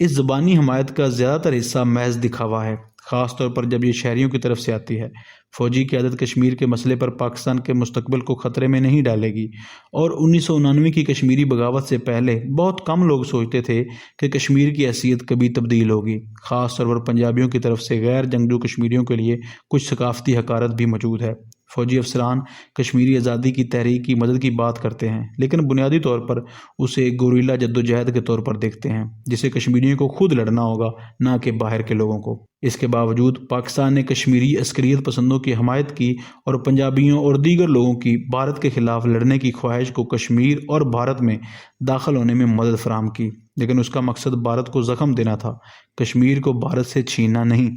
اس زبانی حمایت کا زیادہ تر حصہ محض دکھاوا ہے، خاص طور پر جب یہ شہریوں کی طرف سے آتی ہے۔ فوجی قیادت کشمیر کے مسئلے پر پاکستان کے مستقبل کو خطرے میں نہیں ڈالے گی، اور 1999 کی کشمیری بغاوت سے پہلے بہت کم لوگ سوچتے تھے کہ کشمیر کی حیثیت کبھی تبدیل ہوگی۔ خاص طور پر پنجابیوں کی طرف سے غیر جنگجو کشمیریوں کے لیے کچھ ثقافتی حقارت بھی موجود ہے۔ فوجی افسران کشمیری آزادی کی تحریک کی مدد کی بات کرتے ہیں، لیکن بنیادی طور پر اسے ایک گوریلا جدوجہد کے طور پر دیکھتے ہیں جسے کشمیریوں کو خود لڑنا ہوگا، نہ کہ باہر کے لوگوں کو۔ اس کے باوجود پاکستان نے کشمیری عسکریت پسندوں کی حمایت کی اور پنجابیوں اور دیگر لوگوں کی بھارت کے خلاف لڑنے کی خواہش کو کشمیر اور بھارت میں داخل ہونے میں مدد فراہم کی، لیکن اس کا مقصد بھارت کو زخم دینا تھا، کشمیر کو بھارت سے چھیننا نہیں۔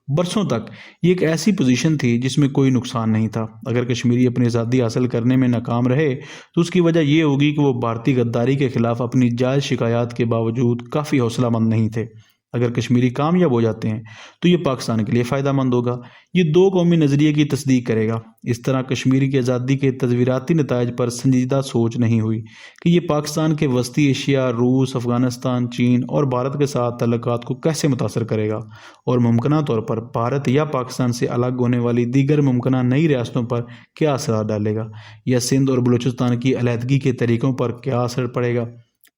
برسوں تک یہ ایک ایسی پوزیشن تھی جس میں کوئی نقصان نہیں تھا۔ اگر کشمیری اپنی آزادی حاصل کرنے میں ناکام رہے تو اس کی وجہ یہ ہوگی کہ وہ بھارتی غداری کے خلاف اپنی جائز شکایات کے باوجود کافی حوصلہ مند نہیں تھے۔ اگر کشمیری کامیاب ہو جاتے ہیں تو یہ پاکستان کے لیے فائدہ مند ہوگا، یہ دو قومی نظریے کی تصدیق کرے گا۔ اس طرح کشمیر کی آزادی کے تصویراتی نتائج پر سنجیدہ سوچ نہیں ہوئی کہ یہ پاکستان کے وسطی ایشیا، روس، افغانستان، چین اور بھارت کے ساتھ تعلقات کو کیسے متاثر کرے گا، اور ممکنہ طور پر بھارت یا پاکستان سے الگ ہونے والی دیگر ممکنہ نئی ریاستوں پر کیا اثرات ڈالے گا، یا سندھ اور بلوچستان کی علیحدگی کے طریقوں پر کیا اثر پڑے گا۔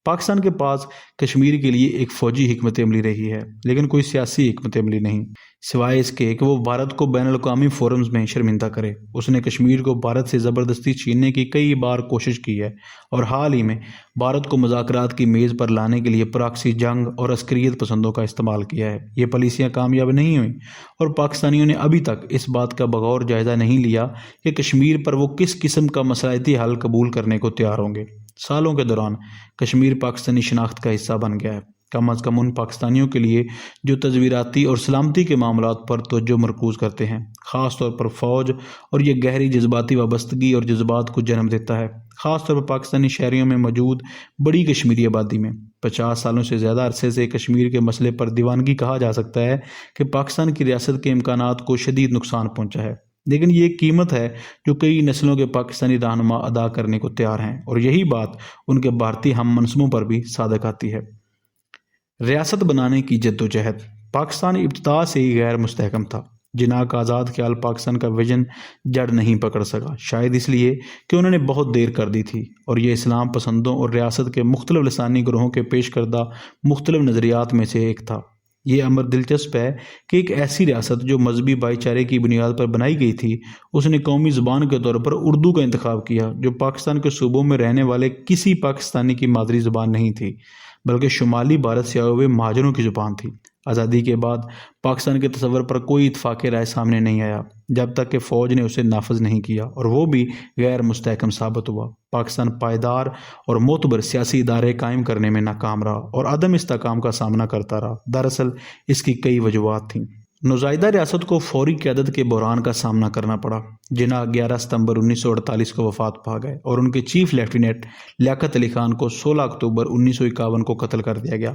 پاکستان کے پاس کشمیر کے لیے ایک فوجی حکمت عملی رہی ہے، لیکن کوئی سیاسی حکمت عملی نہیں، سوائے اس کے کہ وہ بھارت کو بین الاقوامی فورمز میں شرمندہ کرے۔ اس نے کشمیر کو بھارت سے زبردستی چھیننے کی کئی بار کوشش کی ہے، اور حال ہی میں بھارت کو مذاکرات کی میز پر لانے کے لیے پراکسی جنگ اور عسکریت پسندوں کا استعمال کیا ہے۔ یہ پالیسیاں کامیاب نہیں ہوئیں، اور پاکستانیوں نے ابھی تک اس بات کا بغور جائزہ نہیں لیا کہ کشمیر پر وہ کس قسم کا مسائلیتی حل قبول کرنے کو تیار ہوں گے۔ سالوں کے دوران کشمیر پاکستانی شناخت کا حصہ بن گیا ہے، کم از کم ان پاکستانیوں کے لیے جو تصویراتی اور سلامتی کے معاملات پر توجہ مرکوز کرتے ہیں۔ خاص طور پر فوج، اور یہ گہری جذباتی وابستگی اور جذبات کو جنم دیتا ہے، خاص طور پر پاکستانی شہریوں میں موجود بڑی کشمیری آبادی میں۔ 50 سالوں سے زیادہ عرصے سے کشمیر کے مسئلے پر دیوانگی کہا جا سکتا ہے کہ پاکستان کی ریاست کے امکانات کو شدید نقصان پہنچا ہے، لیکن یہ ایک قیمت ہے جو کئی نسلوں کے پاکستانی رہنما ادا کرنے کو تیار ہیں، اور یہی بات ان کے بھارتی ہم منصبوں پر بھی صادق آتی ہے۔ ریاست بنانے کی جدوجہد۔ پاکستان ابتدا سے ہی غیر مستحکم تھا۔ جناح کا آزاد خیال پاکستان کا ویژن جڑ نہیں پکڑ سکا، شاید اس لیے کہ انہوں نے بہت دیر کر دی تھی، اور یہ اسلام پسندوں اور ریاست کے مختلف لسانی گروہوں کے پیش کردہ مختلف نظریات میں سے ایک تھا۔ یہ امر دلچسپ ہے کہ ایک ایسی ریاست جو مذہبی بھائی چارے کی بنیاد پر بنائی گئی تھی، اس نے قومی زبان کے طور پر اردو کا انتخاب کیا، جو پاکستان کے صوبوں میں رہنے والے کسی پاکستانی کی مادری زبان نہیں تھی، بلکہ شمالی بھارت سے آئے ہوئے مہاجروں کی زبان تھی۔ آزادی کے بعد پاکستان کے تصور پر کوئی اتفاق رائے سامنے نہیں آیا جب تک کہ فوج نے اسے نافذ نہیں کیا، اور وہ بھی غیر مستحکم ثابت ہوا۔ پاکستان پائیدار اور معتبر سیاسی ادارے قائم کرنے میں ناکام رہا اور عدم استحکام کا سامنا کرتا رہا۔ دراصل اس کی کئی وجوہات تھیں۔ نوزائیدہ ریاست کو فوری قیادت کے بحران کا سامنا کرنا پڑا۔ جناح 11 ستمبر 1948 کو وفات پا گئے، اور ان کے چیف لیفٹیننٹ لیاقت علی خان کو 16 اکتوبر 1951 کو قتل کر دیا گیا۔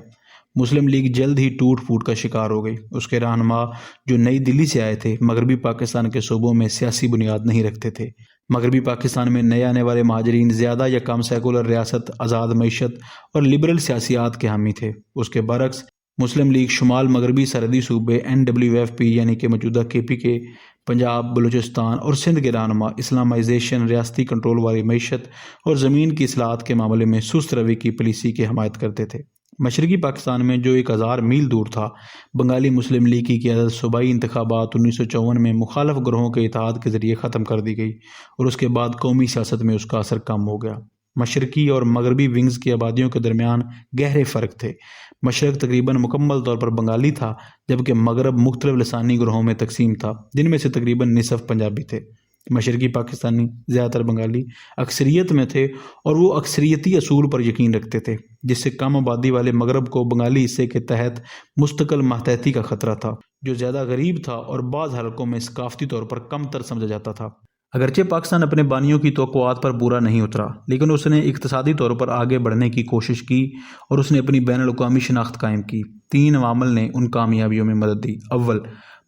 مسلم لیگ جلد ہی ٹوٹ پھوٹ کا شکار ہو گئی۔ اس کے رہنما جو نئی دلی سے آئے تھے، مغربی پاکستان کے صوبوں میں سیاسی بنیاد نہیں رکھتے تھے۔ مغربی پاکستان میں نئے آنے والے مہاجرین زیادہ یا کم سیکولر ریاست، آزاد معیشت اور لبرل سیاسیات کے حامی تھے۔ اس کے برعکس مسلم لیگ شمال مغربی سرحدی صوبے NWFP یعنی کہ موجودہ KPK، پنجاب، بلوچستان اور سندھ کے رہنما اسلامائزیشن، ریاستی کنٹرول والی معیشت اور زمین کی اصلاحات کے معاملے میں سست روی کی پالیسی کی حمایت کرتے تھے۔ مشرقی پاکستان میں جو 1000 میل دور تھا، بنگالی مسلم لیگ کی قیادت صوبائی انتخابات 1954 میں مخالف گروہوں کے اتحاد کے ذریعے ختم کر دی گئی، اور اس کے بعد قومی سیاست میں اس کا اثر کم ہو گیا۔ مشرقی اور مغربی ونگز کی آبادیوں کے درمیان گہرے فرق تھے۔ مشرق تقریباً مکمل طور پر بنگالی تھا، جبکہ مغرب مختلف لسانی گروہوں میں تقسیم تھا، جن میں سے تقریباً نصف پنجابی تھے۔ مشرقی پاکستانی زیادہ تر بنگالی اکثریت میں تھے، اور وہ اکثریتی اصول پر یقین رکھتے تھے، جس سے کم آبادی والے مغرب کو بنگالی حصے کے تحت مستقل ماتحتی کا خطرہ تھا، جو زیادہ غریب تھا اور بعض حلقوں میں ثقافتی طور پر کم تر سمجھا جاتا تھا۔ اگرچہ پاکستان اپنے بانیوں کی توقعات پر پورا نہیں اترا، لیکن اس نے اقتصادی طور پر آگے بڑھنے کی کوشش کی، اور اس نے اپنی بین الاقوامی شناخت قائم کی۔ 3 عوامل نے ان کامیابیوں میں مدد دی۔ اول،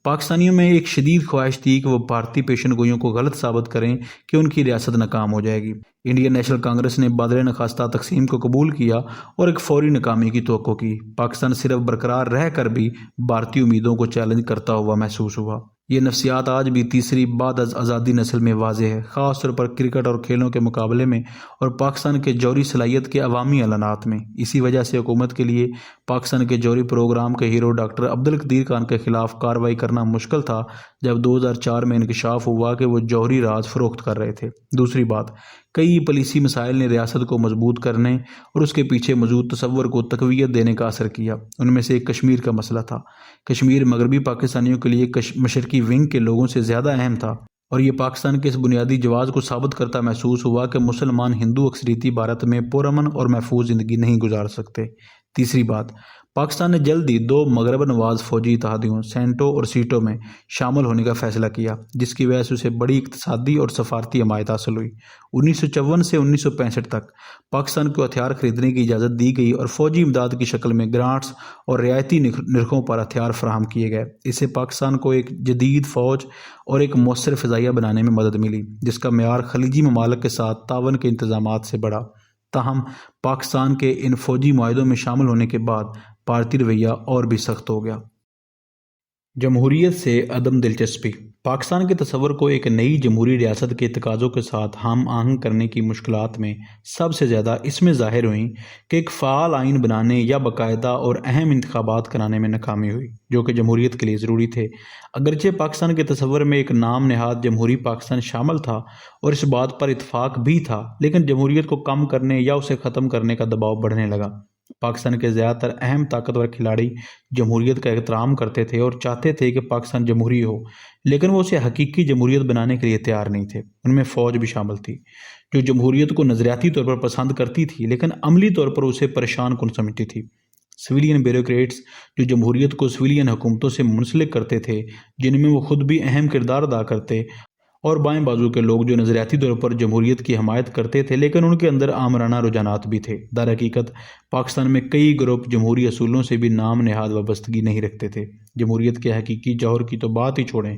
پاکستانیوں میں ایک شدید خواہش تھی کہ وہ بھارتی پیشن گوئیوں کو غلط ثابت کریں کہ ان کی ریاست ناکام ہو جائے گی۔ انڈین نیشنل کانگریس نے بادل نخستہ تقسیم کو قبول کیا اور ایک فوری ناکامی کی توقع کی۔ پاکستان صرف برقرار رہ کر بھی بھارتی امیدوں کو چیلنج کرتا ہوا محسوس ہوا۔ یہ نفسیات آج بھی تیسری بعد از آزادی نسل میں واضح ہے، خاص طور پر کرکٹ اور کھیلوں کے مقابلے میں اور پاکستان کے جوہری صلاحیت کے عوامی اعلانات میں۔ اسی وجہ سے حکومت کے لیے پاکستان کے جوہری پروگرام کے ہیرو ڈاکٹر عبدالقدیر خان کے خلاف کارروائی کرنا مشکل تھا جب 2004 میں انکشاف ہوا کہ وہ جوہری راز فروخت کر رہے تھے۔ دوسری بات، کئی پالیسی مسائل نے ریاست کو مضبوط کرنے اور اس کے پیچھے موجود تصور کو تقویت دینے کا اثر کیا۔ ان میں سے ایک کشمیر کا مسئلہ تھا۔ کشمیر مغربی پاکستانیوں کے لیے مشرقی ونگ کے لوگوں سے زیادہ اہم تھا، اور یہ پاکستان کے اس بنیادی جواز کو ثابت کرتا محسوس ہوا کہ مسلمان ہندو اکثریتی بھارت میں پرامن اور محفوظ زندگی نہیں گزار سکتے۔ تیسری بات، پاکستان نے جلد ہی 2 مغرب نواز فوجی اتحادیوں سینٹو اور سیٹو میں شامل ہونے کا فیصلہ کیا، جس کی وجہ سے اسے بڑی اقتصادی اور سفارتی حمایت حاصل ہوئی۔ 1954 سے 1965 تک پاکستان کو ہتھیار خریدنے کی اجازت دی گئی اور فوجی امداد کی شکل میں گرانٹس اور رعایتی نرخوں پر ہتھیار فراہم کیے گئے۔ اس سے پاکستان کو ایک جدید فوج اور ایک مؤثر فضائیہ بنانے میں مدد ملی، جس کا معیار خلیجی ممالک کے ساتھ تعاون کے انتظامات سے بڑھا۔ تاہم پاکستان کے ان فوجی معاہدوں میں شامل ہونے کے بعد بھارتی رویہ اور بھی سخت ہو گیا۔ جمہوریت سے عدم دلچسپی۔ پاکستان کے تصور کو ایک نئی جمہوری ریاست کے تقاضوں کے ساتھ ہم آہنگ کرنے کی مشکلات میں سب سے زیادہ اس میں ظاہر ہوئیں کہ ایک فعال آئین بنانے یا باقاعدہ اور اہم انتخابات کرانے میں ناکامی ہوئی، جو کہ جمہوریت کے لیے ضروری تھے۔ اگرچہ پاکستان کے تصور میں ایک نام نہاد جمہوری پاکستان شامل تھا اور اس بات پر اتفاق بھی تھا، لیکن جمہوریت کو کم کرنے یا اسے ختم کرنے کا دباؤ بڑھنے لگا۔ پاکستان کے زیادہ تر اہم طاقتور کھلاڑی جمہوریت کا احترام کرتے تھے اور چاہتے تھے کہ پاکستان جمہوری ہو، لیکن وہ اسے حقیقی جمہوریت بنانے کے لیے تیار نہیں تھے۔ ان میں فوج بھی شامل تھی، جو جمہوریت کو نظریاتی طور پر پسند کرتی تھی لیکن عملی طور پر اسے پریشان کن سمجھتی تھی۔ سویلین بیوروکریٹس، جو جمہوریت کو سویلین حکومتوں سے منسلک کرتے تھے، جن میں وہ خود بھی اہم کردار ادا کرتے، اور بائیں بازو کے لوگ جو نظریاتی طور پر جمہوریت کی حمایت کرتے تھے لیکن ان کے اندر آمرانہ رجحانات بھی تھے۔ در حقیقت پاکستان میں کئی گروپ جمہوری اصولوں سے بھی نام نہاد وابستگی نہیں رکھتے تھے۔ جمہوریت کے حقیقی جوہر کی تو بات ہی چھوڑیں،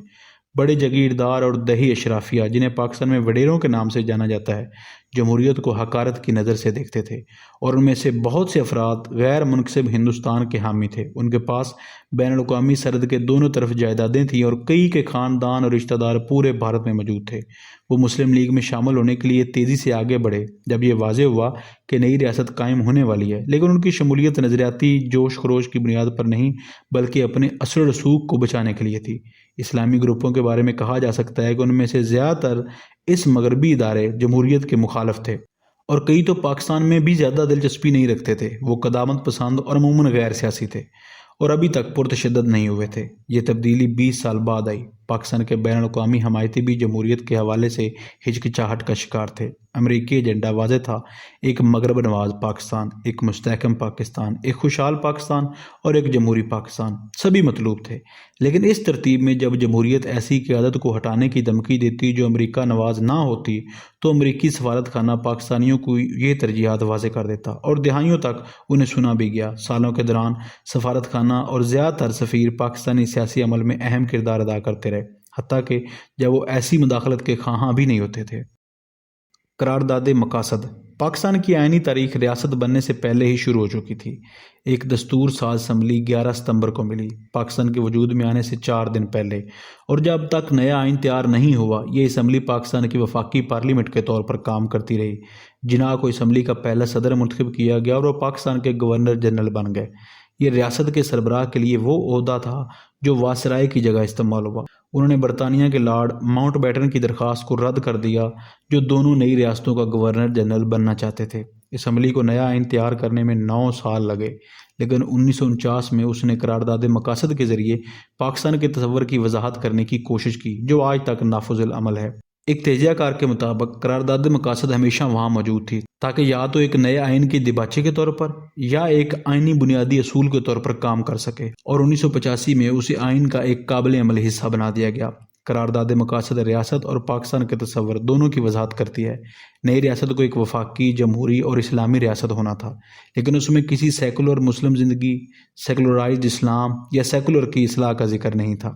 بڑے جاگیردار اور دیہی اشرافیہ، جنہیں پاکستان میں وڈیروں کے نام سے جانا جاتا ہے، جمہوریت کو حقارت کی نظر سے دیکھتے تھے، اور ان میں سے بہت سے افراد غیر منقسم ہندوستان کے حامی تھے۔ ان کے پاس بین الاقوامی سرحد کے دونوں طرف جائیدادیں تھیں اور کئی کے خاندان اور رشتہ دار پورے بھارت میں موجود تھے۔ وہ مسلم لیگ میں شامل ہونے کے لیے تیزی سے آگے بڑھے جب یہ واضح ہوا کہ نئی ریاست قائم ہونے والی ہے، لیکن ان کی شمولیت نظریاتی جوش خروش کی بنیاد پر نہیں بلکہ اپنے اثر و رسوخ کو بچانے کے لیے تھی۔ اسلامی گروپوں کے بارے میں کہا جا سکتا ہے کہ ان میں سے زیادہ تر اس مغربی ادارے جمہوریت کے مخالف تھے، اور کئی تو پاکستان میں بھی زیادہ دلچسپی نہیں رکھتے تھے۔ وہ قدامت پسند اور عموماً غیر سیاسی تھے اور ابھی تک پرتشدد نہیں ہوئے تھے۔ یہ تبدیلی 20 سال بعد آئی۔ پاکستان کے بین الاقوامی حمایتی بھی جمہوریت کے حوالے سے ہچکچاہٹ کا شکار تھے۔ امریکی ایجنڈا واضح تھا، ایک مغرب نواز پاکستان، ایک مستحکم پاکستان، ایک خوشحال پاکستان اور ایک جمہوری پاکستان، سبھی مطلوب تھے۔ لیکن اس ترتیب میں جب جمہوریت ایسی قیادت کو ہٹانے کی دھمکی دیتی جو امریکہ نواز نہ ہوتی، تو امریکی سفارت خانہ پاکستانیوں کو یہ ترجیحات واضح کر دیتا اور دہائیوں تک انہیں سنا بھی گیا۔ سالوں کے دوران سفارت خانہ اور زیادہ تر سفیر پاکستانی سیاسی عمل میں اہم کردار ادا کرتے رہے، حتیٰ کہ جب وہ ایسی مداخلت کے خواہاں بھی نہیں ہوتے تھے۔ قرارداد مقاصد۔ پاکستان کی آئینی تاریخ ریاست بننے سے پہلے ہی شروع ہو چکی تھی۔ ایک دستور ساز اسمبلی 11 ستمبر کو ملی، پاکستان کے وجود میں آنے سے 4 دن پہلے، اور جب تک نیا آئین تیار نہیں ہوا یہ اسمبلی پاکستان کی وفاقی پارلیمنٹ کے طور پر کام کرتی رہی۔ جناح کو اسمبلی کا پہلا صدر منتخب کیا گیا اور وہ پاکستان کے گورنر جنرل بن گئے۔ یہ ریاست کے سربراہ کے لیے وہ عہدہ تھا جو وائسرائے کی جگہ استعمال ہوا۔ انہوں نے برطانیہ کے لارڈ ماؤنٹ بیٹن کی درخواست کو رد کر دیا، جو دونوں نئی ریاستوں کا گورنر جنرل بننا چاہتے تھے۔ اسمبلی کو نیا آئین تیار کرنے میں 9 سال لگے، لیکن 1949 میں اس نے قرارداد مقاصد کے ذریعے پاکستان کے تصور کی وضاحت کرنے کی کوشش کی، جو آج تک نافذ العمل ہے۔ ایک تجزیہ کار کے مطابق قرارداد مقاصد ہمیشہ وہاں موجود تھی تاکہ یا تو ایک نئے آئین کی دیباچے کے طور پر یا ایک آئینی بنیادی اصول کے طور پر کام کر سکے، اور 1985 میں اسے آئین کا ایک قابل عمل حصہ بنا دیا گیا۔ قرارداد مقاصد ریاست اور پاکستان کے تصور دونوں کی وضاحت کرتی ہے۔ نئی ریاست کو ایک وفاقی، جمہوری اور اسلامی ریاست ہونا تھا، لیکن اس میں کسی سیکولر مسلم زندگی، سیکولرائزڈ اسلام یا سیکولر کی اصلاح کا ذکر نہیں تھا۔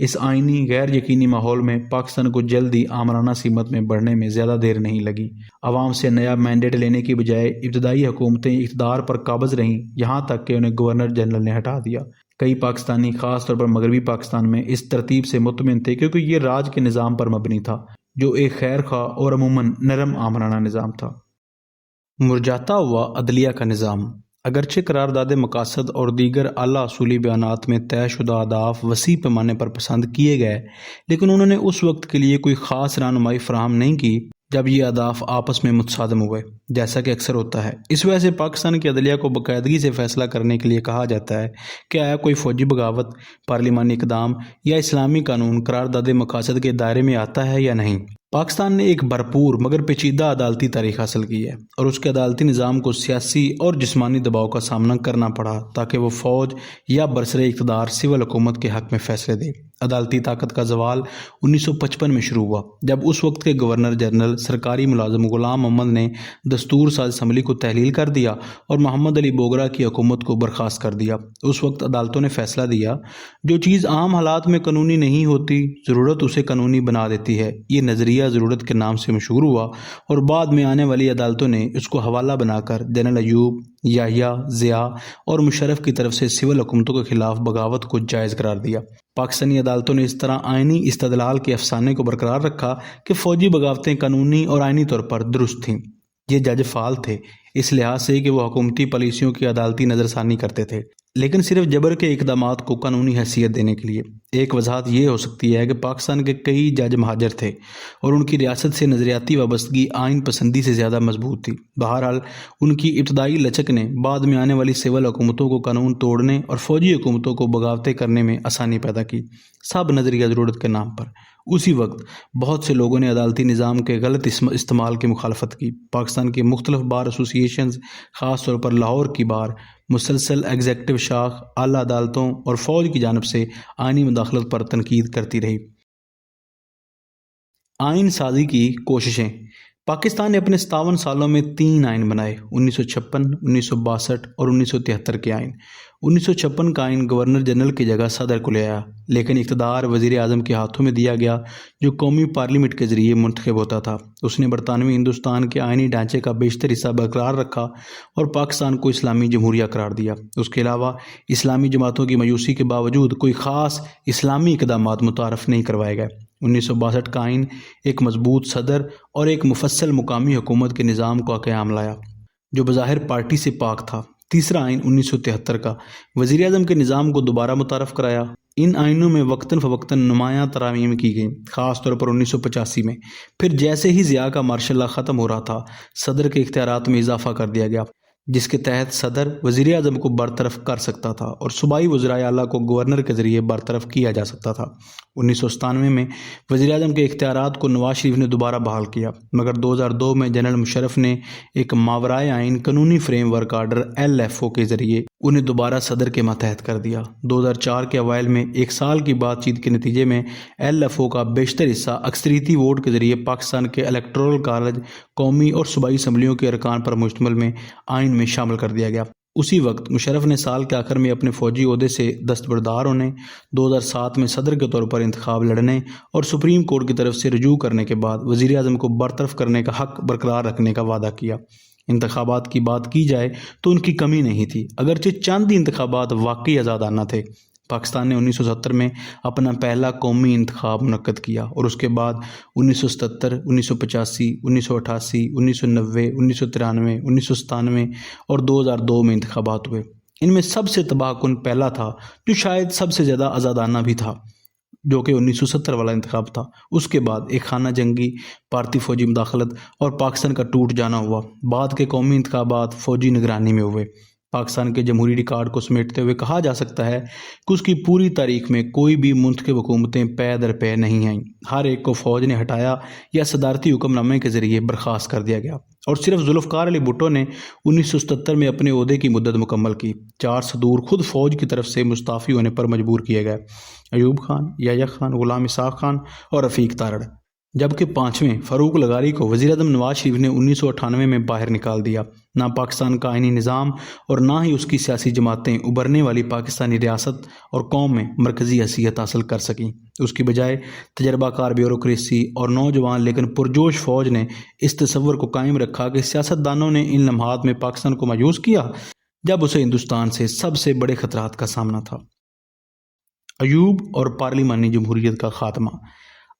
اس آئینی غیر یقینی ماحول میں پاکستان کو جلدی آمرانہ سمت میں بڑھنے میں زیادہ دیر نہیں لگی۔ عوام سے نیا مینڈیٹ لینے کی بجائے ابتدائی حکومتیں اقتدار پر قابض رہیں، یہاں تک کہ انہیں گورنر جنرل نے ہٹا دیا۔ کئی پاکستانی خاص طور پر مغربی پاکستان میں اس ترتیب سے مطمئن تھے کیونکہ یہ راج کے نظام پر مبنی تھا جو ایک خیر خواہ اور عموماً نرم آمرانہ نظام تھا۔ مرجاتا ہوا عدلیہ کا نظام۔ اگرچہ قرارداد مقاصد اور دیگر اعلیٰ اصولی بیانات میں طے شدہ اہداف وسیع پیمانے پر پسند کیے گئے، لیکن انہوں نے اس وقت کے لیے کوئی خاص رہنمائی فراہم نہیں کی جب یہ اہداف آپس میں متصادم ہوئے، جیسا کہ اکثر ہوتا ہے۔ اس وجہ سے پاکستان کی عدلیہ کو باقاعدگی سے فیصلہ کرنے کے لیے کہا جاتا ہے کہ آیا کوئی فوجی بغاوت، پارلیمانی اقدام یا اسلامی قانون قرارداد مقاصد کے دائرے میں آتا ہے یا نہیں۔ پاکستان نے ایک بھرپور مگر پیچیدہ عدالتی تاریخ حاصل کی ہے، اور اس کے عدالتی نظام کو سیاسی اور جسمانی دباؤ کا سامنا کرنا پڑا تاکہ وہ فوج یا برسر اقتدار سول حکومت کے حق میں فیصلے دے۔ عدالتی طاقت کا زوال 1955 میں شروع ہوا جب اس وقت کے گورنر جنرل سرکاری ملازم غلام محمد نے دستور ساز اسمبلی کو تحلیل کر دیا اور محمد علی بوگرا کی حکومت کو برخاست کر دیا۔ اس وقت عدالتوں نے فیصلہ دیا، جو چیز عام حالات میں قانونی نہیں ہوتی، ضرورت اسے قانونی بنا دیتی ہے۔ یہ نظریہ ضرورت کے نام سے مشہور ہوا اور بعد میں آنے والی عدالتوں نے اس کو حوالہ بنا کر جنرل ایوب، یحییٰ، ضیاء اور مشرف کی طرف سے سول حکومتوں کے خلاف بغاوت کو جائز قرار دیا۔ پاکستانی عدالتوں نے اس طرح آئینی استدلال کے افسانے کو برقرار رکھا کہ فوجی بغاوتیں قانونی اور آئینی طور پر درست تھیں۔ یہ جج فعال تھے اس لحاظ سے کہ وہ حکومتی پالیسیوں کی عدالتی نظر ثانی کرتے تھے، لیکن صرف جبر کے اقدامات کو قانونی حیثیت دینے کے لیے۔ ایک وضاحت یہ ہو سکتی ہے کہ پاکستان کے کئی جج مہاجر تھے اور ان کی ریاست سے نظریاتی وابستگی آئین پسندی سے زیادہ مضبوط تھی۔ بہرحال ان کی ابتدائی لچک نے بعد میں آنے والی سول حکومتوں کو قانون توڑنے اور فوجی حکومتوں کو بغاوتیں کرنے میں آسانی پیدا کی، سب نظریہ ضرورت کے نام پر۔ اسی وقت بہت سے لوگوں نے عدالتی نظام کے غلط استعمال کی مخالفت کی۔ پاکستان کی مختلف بار ایسوسی ایشنز، خاص طور پر لاہور کی بار، مسلسل ایگزیکٹو شاخ، اعلیٰ عدالتوں اور فوج کی جانب سے آئینی مداخلت پر تنقید کرتی رہی۔ آئین سازی کی کوششیں۔ پاکستان نے اپنے 57 سالوں میں 3 آئین بنائے: 1956، 1962 اور 1973 کے آئین۔ 1956 کا آئین گورنر جنرل کی جگہ صدر کو لے آیا، لیکن اقتدار وزیر اعظم کے ہاتھوں میں دیا گیا جو قومی پارلیمنٹ کے ذریعے منتخب ہوتا تھا۔ اس نے برطانوی ہندوستان کے آئینی ڈھانچے کا بیشتر حصہ برقرار رکھا اور پاکستان کو اسلامی جمہوریہ قرار دیا۔ اس کے علاوہ اسلامی جماعتوں کی مایوسی کے باوجود کوئی خاص اسلامی اقدامات متعارف نہیں کروائے گئے۔ 1962 کا آئین ایک مضبوط صدر اور ایک مفصل مقامی حکومت کے نظام کو قیام لایا جو بظاہر پارٹی سے پاک تھا۔ تیسرا آئین 1973 کا وزیر اعظم کے نظام کو دوبارہ متعارف کرایا۔ ان آئینوں میں وقتاً فوقتاً نمایاں ترامیم کی گئیں، خاص طور پر 1985 میں۔ پھر جیسے ہی ضیاء کا مارشل لا ختم ہو رہا تھا، صدر کے اختیارات میں اضافہ کر دیا گیا، جس کے تحت صدر وزیر اعظم کو برطرف کر سکتا تھا اور صوبائی وزرائے اعلیٰ کو گورنر کے ذریعے برطرف کیا جا سکتا تھا۔ 1997 میں وزیر اعظم کے اختیارات کو نواز شریف نے دوبارہ بحال کیا، مگر 2002 میں جنرل مشرف نے ایک ماورائے آئین قانونی فریم ورک آرڈر LFO کے ذریعے انہیں دوبارہ صدر کے ماتحت کر دیا۔ 2004 کے اوائل میں 1 سال کی بات چیت کے نتیجے میں LFO کا بیشتر حصہ اکثریتی ووٹ کے ذریعے پاکستان کے الیکٹورل کالج، قومی اور صوبائی اسمبلیوں کے ارکان پر مشتمل میں آئین میں شامل کر دیا گیا۔ اسی وقت مشرف نے سال کے آخر میں اپنے فوجی عہدے سے دستبردار ہونے، 2007 میں صدر کے طور پر انتخاب لڑنے اور سپریم کورٹ کی طرف سے رجوع کرنے کے بعد وزیر اعظم کو برطرف کرنے کا حق برقرار رکھنے کا وعدہ کیا۔ انتخابات کی بات کی جائے تو ان کی کمی نہیں تھی، اگرچہ چند انتخابات واقعی آزادانہ تھے۔ پاکستان نے 1970 میں اپنا پہلا قومی انتخاب منعقد کیا اور اس کے بعد 1977، 1985، 1988، 1990، 1993، 1997 اور 2002 میں انتخابات ہوئے۔ ان میں سب سے تباہ کن پہلا تھا جو شاید سب سے زیادہ آزادانہ بھی تھا، جو کہ 1970 والا انتخاب تھا۔ اس کے بعد ایک خانہ جنگی بھارتی فوجی مداخلت اور پاکستان کا ٹوٹ جانا ہوا۔ بعد کے قومی انتخابات فوجی نگرانی میں ہوئے۔ پاکستان کے جمہوری ریکارڈ کو سمیٹتے ہوئے کہا جا سکتا ہے کہ اس کی پوری تاریخ میں کوئی بھی منتخب حکومتیں پے در پے نہیں آئیں۔ ہر ایک کو فوج نے ہٹایا یا صدارتی حکم نامے کے ذریعے برخاست کر دیا گیا، اور صرف ذوالفقار علی بھٹو نے 1977 میں اپنے عہدے کی مدت مکمل کی۔ 4 صدور خود فوج کی طرف سے مستعفی ہونے پر مجبور کیے گئے: ایوب خان، یحییٰ خان، غلام اسحاق خان اور رفیق تارڑ۔ جبکہ پانچویں فاروق لغاری کو وزیر اعظم نواز شریف نے 1998 میں باہر نکال دیا۔ نہ پاکستان کا آئینی نظام اور نہ ہی اس کی سیاسی جماعتیں ابھرنے والی پاکستانی ریاست اور قوم میں مرکزی حیثیت حاصل کر سکیں۔ اس کی بجائے تجربہ کار بیوروکریسی اور نوجوان لیکن پرجوش فوج نے اس تصور کو قائم رکھا کہ سیاستدانوں نے ان لمحات میں پاکستان کو مایوس کیا جب اسے ہندوستان سے سب سے بڑے خطرات کا سامنا تھا۔ ایوب اور پارلیمانی جمہوریت کا خاتمہ۔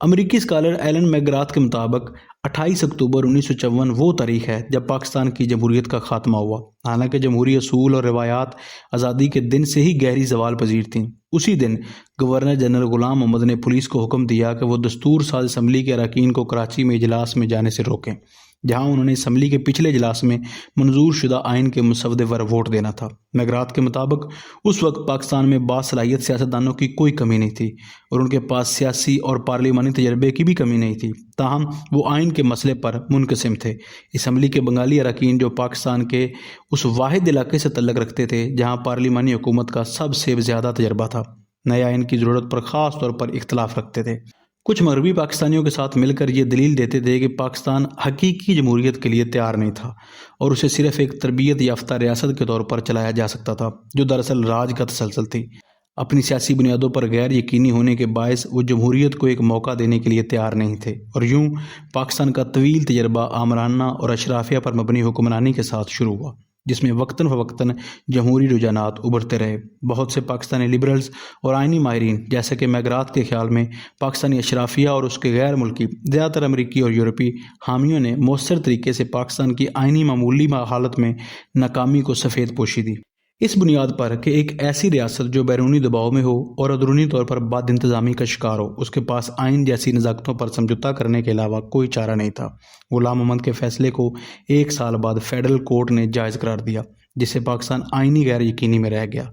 امریکی اسکالر ایلن میگراتھ کے مطابق 28 اکتوبر 1954 وہ تاریخ ہے جب پاکستان کی جمہوریت کا خاتمہ ہوا۔ حالانکہ جمہوری اصول اور روایات آزادی کے دن سے ہی گہری زوال پذیر تھیں، اسی دن گورنر جنرل غلام محمد نے پولیس کو حکم دیا کہ وہ دستور ساز اسمبلی کے اراکین کو کراچی میں اجلاس میں جانے سے روکیں، جہاں انہوں نے اسمبلی کے پچھلے اجلاس میں منظور شدہ آئین کے مسودے پر ووٹ دینا تھا۔ میگراتھ کے مطابق اس وقت پاکستان میں باصلاحیت سیاستدانوں کی کوئی کمی نہیں تھی اور ان کے پاس سیاسی اور پارلیمانی تجربے کی بھی کمی نہیں تھی، تاہم وہ آئین کے مسئلے پر منقسم تھے۔ اسمبلی کے بنگالی اراکین جو پاکستان کے اس واحد علاقے سے تعلق رکھتے تھے جہاں پارلیمانی حکومت کا سب سے زیادہ تجربہ تھا، نئے آئین کی ضرورت پر خاص طور پر اختلاف رکھتے تھے۔ کچھ مغربی پاکستانیوں کے ساتھ مل کر یہ دلیل دیتے تھے کہ پاکستان حقیقی جمہوریت کے لیے تیار نہیں تھا اور اسے صرف ایک تربیت یافتہ ریاست کے طور پر چلایا جا سکتا تھا جو دراصل راج کا تسلسل تھی۔ اپنی سیاسی بنیادوں پر غیر یقینی ہونے کے باعث وہ جمہوریت کو ایک موقع دینے کے لیے تیار نہیں تھے، اور یوں پاکستان کا طویل تجربہ آمرانہ اور اشرافیہ پر مبنی حکمرانی کے ساتھ شروع ہوا، جس میں وقتاً فوقتاً جمہوری رجحانات ابھرتے رہے۔ بہت سے پاکستانی لبرلز اور آئینی ماہرین جیسے کہ میگراتھ کے خیال میں پاکستانی اشرافیہ اور اس کے غیر ملکی زیادہ تر امریکی اور یورپی حامیوں نے مؤثر طریقے سے پاکستان کی آئینی معمولی حالت میں ناکامی کو سفید پوشی دی، اس بنیاد پر کہ ایک ایسی ریاست جو بیرونی دباؤ میں ہو اور اندرونی طور پر بد انتظامی کا شکار ہو، اس کے پاس آئین جیسی نزاکتوں پر سمجھوتا کرنے کے علاوہ کوئی چارہ نہیں تھا۔ غلام محمد کے فیصلے کو 1 سال بعد فیڈرل کورٹ نے جائز قرار دیا، جس سے پاکستان آئینی غیر یقینی میں رہ گیا۔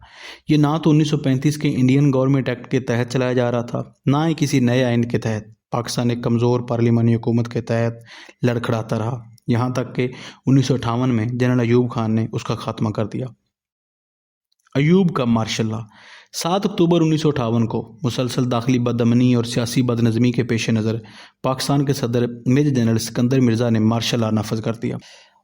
یہ نہ تو 1935 کے انڈین گورنمنٹ ایکٹ کے تحت چلایا جا رہا تھا، نہ ہی کسی نئے آئین کے تحت۔ پاکستان ایک کمزور پارلیمانی حکومت کے تحت لڑکھڑاتا رہا، یہاں تک کہ 1958 میں جنرل ایوب خان نے اس کا خاتمہ کر دیا۔ ایوب کا مارشل لا۔ 7 اکتوبر 1958 کو مسلسل داخلی بدامنی اور سیاسی بد نظمی کے پیش نظر پاکستان کے صدر میجر جنرل سکندر مرزا نے مارشل لا نافذ کر دیا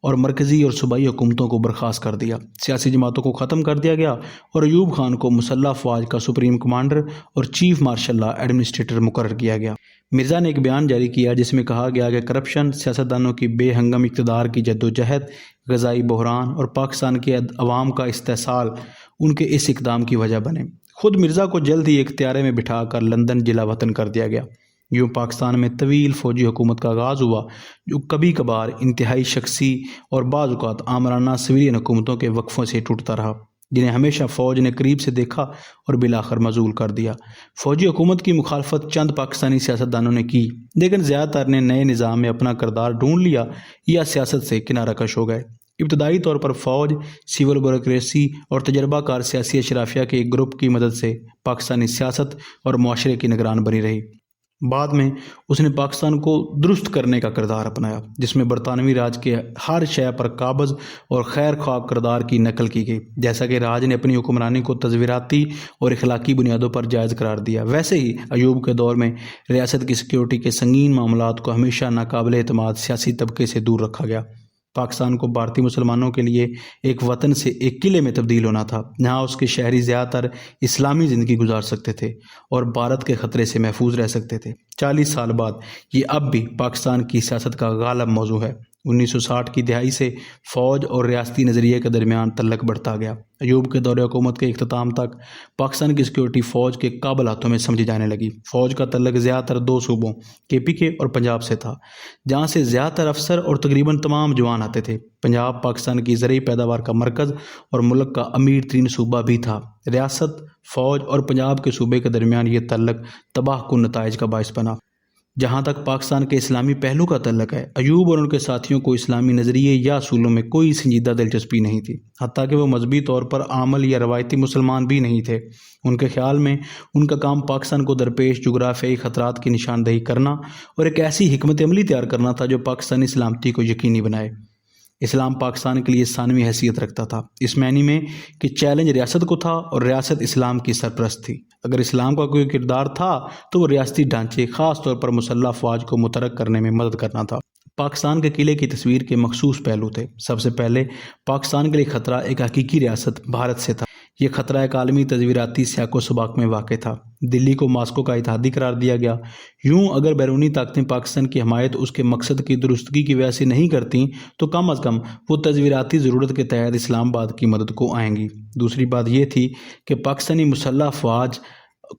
اور مرکزی اور صوبائی حکومتوں کو برخاست کر دیا۔ سیاسی جماعتوں کو ختم کر دیا گیا اور ایوب خان کو مسلح افواج کا سپریم کمانڈر اور چیف مارشل لا ایڈمنسٹریٹر مقرر کیا گیا۔ مرزا نے ایک بیان جاری کیا جس میں کہا گیا کہ کرپشن، سیاستدانوں کی بے ہنگم اقتدار کی جدوجہد، غذائی بحران اور پاکستان کے عوام کا استحصال ان کے اس اقدام کی وجہ بنے۔ خود مرزا کو جلد ہی ایک طیارے میں بٹھا کر لندن جلا وطن کر دیا گیا۔ یوں پاکستان میں طویل فوجی حکومت کا آغاز ہوا جو کبھی کبھار انتہائی شخصی اور بعض اوقات آمرانہ سویلین حکومتوں کے وقفوں سے ٹوٹتا رہا، جنہیں ہمیشہ فوج نے قریب سے دیکھا اور بالآخر معزول کر دیا۔ فوجی حکومت کی مخالفت چند پاکستانی سیاستدانوں نے کی، لیکن زیادہ تر نے نئے نظام میں اپنا کردار ڈھونڈ لیا یا سیاست سے کنارہ کش ہو گئے۔ ابتدائی طور پر فوج، سول بیوروکریسی اور تجربہ کار سیاسی اشرافیہ کے ایک گروپ کی مدد سے پاکستانی سیاست اور معاشرے کی نگران بنی رہی۔ بعد میں اس نے پاکستان کو درست کرنے کا کردار اپنایا، جس میں برطانوی راج کے ہر شے پر قابض اور خیر خواہ کردار کی نقل کی گئی۔ جیسا کہ راج نے اپنی حکمرانی کو تصویراتی اور اخلاقی بنیادوں پر جائز قرار دیا، ویسے ہی ایوب کے دور میں ریاست کی سیکیورٹی کے سنگین معاملات کو ہمیشہ ناقابل اعتماد سیاسی طبقے سے دور رکھا گیا۔ پاکستان کو بھارتی مسلمانوں کے لیے ایک وطن سے ایک قلعے میں تبدیل ہونا تھا، جہاں اس کے شہری زیادہ تر اسلامی زندگی گزار سکتے تھے اور بھارت کے خطرے سے محفوظ رہ سکتے تھے۔ 40 سال بعد یہ اب بھی پاکستان کی سیاست کا غالب موضوع ہے۔ 1960 کی دہائی سے فوج اور ریاستی نظریے کے درمیان تعلق بڑھتا گیا۔ ایوب کے دور حکومت کے اختتام تک پاکستان کی سیکیورٹی فوج کے قابل ہاتھوں میں سمجھی جانے لگی۔ فوج کا تعلق زیادہ تر 2 صوبوں KPK اور پنجاب سے تھا، جہاں سے زیادہ تر افسر اور تقریباً تمام جوان آتے تھے۔ پنجاب پاکستان کی زرعی پیداوار کا مرکز اور ملک کا امیر ترین صوبہ بھی تھا۔ ریاست، فوج اور پنجاب کے صوبے کے درمیان یہ تعلق تباہ کن نتائج کا باعث بنا۔ جہاں تک پاکستان کے اسلامی پہلو کا تعلق ہے، ایوب اور ان کے ساتھیوں کو اسلامی نظریے یا اصولوں میں کوئی سنجیدہ دلچسپی نہیں تھی، حتیٰ کہ وہ مذہبی طور پر عامل یا روایتی مسلمان بھی نہیں تھے۔ ان کے خیال میں ان کا کام پاکستان کو درپیش جغرافیائی خطرات کی نشاندہی کرنا اور ایک ایسی حکمت عملی تیار کرنا تھا جو پاکستانی سلامتی کو یقینی بنائے۔ اسلام پاکستان کے لیے ثانوی حیثیت رکھتا تھا، اس معنی میں کہ چیلنج ریاست کو تھا اور ریاست اسلام کی سرپرست تھی۔ اگر اسلام کا کوئی کردار تھا تو وہ ریاستی ڈھانچے، خاص طور پر مسلح افواج کو متحرک کرنے میں مدد کرنا تھا۔ پاکستان کے قلعے کی تصویر کے مخصوص پہلو تھے۔ سب سے پہلے پاکستان کے لیے خطرہ ایک حقیقی ریاست بھارت سے تھا۔ یہ خطرہ ایک عالمی تجویراتی سیاق و سباق میں واقع تھا۔ دلی کو ماسکو کا اتحادی قرار دیا گیا۔ یوں اگر بیرونی طاقتیں پاکستان کی حمایت اس کے مقصد کی درستگی کی وجہ سے نہیں کرتیں تو کم از کم وہ تجویراتی ضرورت کے تحت اسلام آباد کی مدد کو آئیں گی۔ دوسری بات یہ تھی کہ پاکستانی مسلح افواج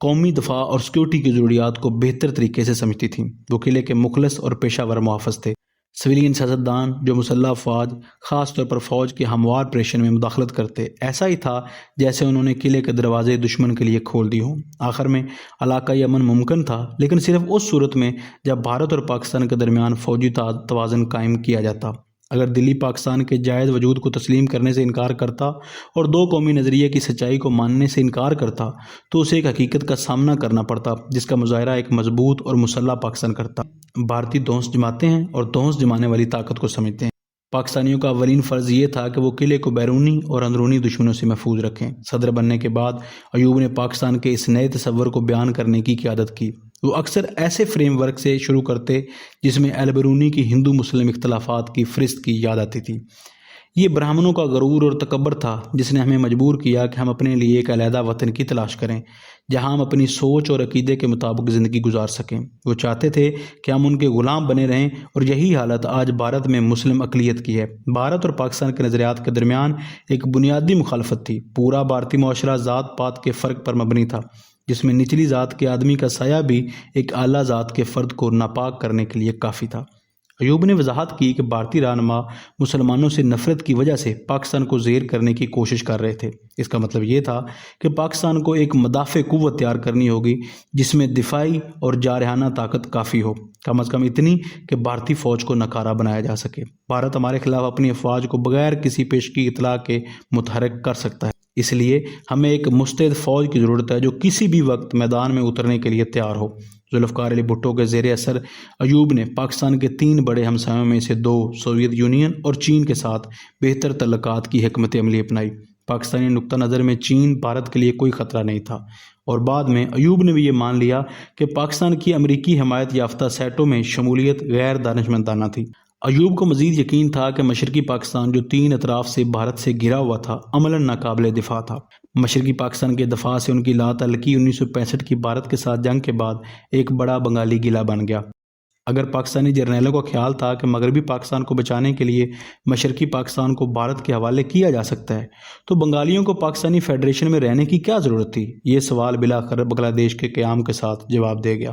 قومی دفاع اور سیکورٹی کی ضروریات کو بہتر طریقے سے سمجھتی تھیں۔ وہ قلعے کے مخلص اور پیشہ ور محافظ تھے، سویلین سیاستدان جو مسلح افواج، خاص طور پر فوج کے ہموار آپریشن میں مداخلت کرتے، ایسا ہی تھا جیسے انہوں نے قلعے کے دروازے دشمن کے لیے کھول دی ہوں۔ آخر میں علاقائی امن ممکن تھا، لیکن صرف اس صورت میں جب بھارت اور پاکستان کے درمیان فوجی توازن قائم کیا جاتا۔ اگر دلی پاکستان کے جائز وجود کو تسلیم کرنے سے انکار کرتا اور دو قومی نظریے کی سچائی کو ماننے سے انکار کرتا تو اسے ایک حقیقت کا سامنا کرنا پڑتا جس کا مظاہرہ ایک مضبوط اور مسلح پاکستان کرتا۔ بھارتی دھونس جماتے ہیں اور دھونس جمانے والی طاقت کو سمجھتے ہیں۔ پاکستانیوں کا اولین فرض یہ تھا کہ وہ قلعے کو بیرونی اور اندرونی دشمنوں سے محفوظ رکھیں۔ صدر بننے کے بعد ایوب نے پاکستان کے اس نئے تصور کو بیان کرنے کی قیادت کی۔ وہ اکثر ایسے فریم ورک سے شروع کرتے جس میں بیرونی کی ہندو مسلم اختلافات کی فہرست کی یاد آتی تھی۔ یہ برہمنوں کا غرور اور تکبر تھا جس نے ہمیں مجبور کیا کہ ہم اپنے لیے ایک علیحدہ وطن کی تلاش کریں جہاں ہم اپنی سوچ اور عقیدے کے مطابق زندگی گزار سکیں۔ وہ چاہتے تھے کہ ہم ان کے غلام بنے رہیں اور یہی حالت آج بھارت میں مسلم اقلیت کی ہے۔ بھارت اور پاکستان کے نظریات کے درمیان ایک بنیادی مخالفت تھی۔ پورا بھارتی معاشرہ ذات پات کے فرق پر مبنی تھا جس میں نچلی ذات کے آدمی کا سایہ بھی ایک اعلیٰ ذات کے فرد کو ناپاک کرنے کے لیے کافی تھا۔ ایوب نے وضاحت کی کہ بھارتی رہنما مسلمانوں سے نفرت کی وجہ سے پاکستان کو زیر کرنے کی کوشش کر رہے تھے۔ اس کا مطلب یہ تھا کہ پاکستان کو ایک مدافع قوت تیار کرنی ہوگی جس میں دفاعی اور جارحانہ طاقت کافی ہو، کم از کم اتنی کہ بھارتی فوج کو ناکارہ بنایا جا سکے۔ بھارت ہمارے خلاف اپنی افواج کو بغیر کسی پیشگی اطلاع کے متحرک کر سکتا ہے، اس لیے ہمیں ایک مستعد فوج کی ضرورت ہے جو کسی بھی وقت میدان میں اترنے کے لیے تیار ہو۔ ذوالفقار علی بھٹو کے زیر اثر ایوب نے پاکستان کے 3 بڑے ہمسایوں میں سے 2 سوویت یونین اور چین کے ساتھ بہتر تعلقات کی حکمت عملی اپنائی۔ پاکستانی نقطہ نظر میں چین بھارت کے لیے کوئی خطرہ نہیں تھا، اور بعد میں ایوب نے بھی یہ مان لیا کہ پاکستان کی امریکی حمایت یافتہ سیٹوں میں شمولیت غیر دانشمندانہ تھی۔ ایوب کو مزید یقین تھا کہ مشرقی پاکستان جو 3 اطراف سے بھارت سے گھرا ہوا تھا عملاً ناقابل دفاع تھا۔ مشرقی پاکستان کے دفاع سے ان کی لا تعلقی 1965 کی بھارت کے ساتھ جنگ کے بعد ایک بڑا بنگالی گلہ بن گیا۔ اگر پاکستانی جرنیلوں کا خیال تھا کہ مغربی پاکستان کو بچانے کے لیے مشرقی پاکستان کو بھارت کے حوالے کیا جا سکتا ہے تو بنگالیوں کو پاکستانی فیڈریشن میں رہنے کی کیا ضرورت تھی؟ یہ سوال بلاخر بنگلہ دیش کے قیام کے ساتھ جواب دے گیا۔